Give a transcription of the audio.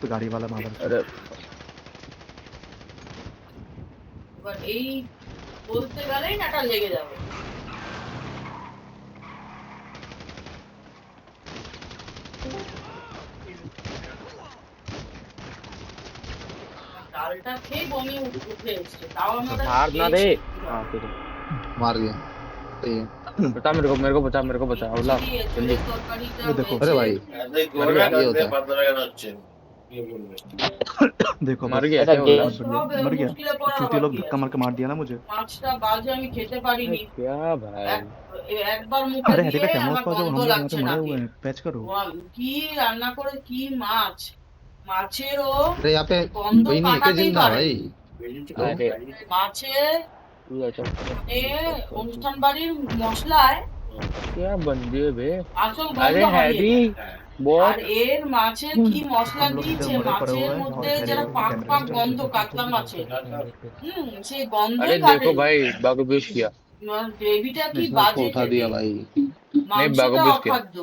तो गाड़ी वाला मादर अरे এবার এই বলতে গেলেই নাটা লেগে যাবে। ডালটা খেয়ে বমি উঠে এসছে, তাও আমরা मार ना दे। খেয়েছি। हाँ ठीक है मार दिया सही है। बता मेरे को बचा अवला খিচুড়ি, जल्दी। এঁচোড়ের তরকারিটা ये देखो। अरे হয়েছে। भाई मर गया ये होता है। देखो मर बस गया ऐसा क्या गेम- बोला? बहुत बढ़िया। मर गया মুশকিলে পড়া चूतिया আবার लोग কি धक्का আছে? मार के मार दिया ना मुझे। মাছটা বাজে আমি খেতে अरे পারিনি। क्या भाई একবার মুখে अरे हेडी দিয়ে का कैमरा আমার पाओ जो हम গন্ধ लोग यहाँ লাগছে पे मरे নাকে। हुए हैं पैच करो। কি রান্না করে কি মাছ, মাছেরও अरे यहाँ पे গন্ধ कोई नहीं है क्या কাটাতেই जिंदा পারে। भाई? अरे মাছের तू अच्छा এ অনুষ্ঠান বাড়ির মশলায় क्या बंदे बे। আসল अरे গন্ধ हैवी হারিয়ে যায়। আর बहुत এর মাছে কি মশলা हम लोग इधर দিয়েছে, मरे पड़े हुए মাছের हैं মধ্যে और যারা हैरी পাক कैमरे পাক में গন্ধ কাতলা মাছের, সেই গন্ধে अरे देखो भाई बागो बेच किया গ্রেভিটা কি इसने उसको বাজে उठा খেতে, दिया भाई। बागो মাংসটা বেশ খেয়ে। অখাদ্য।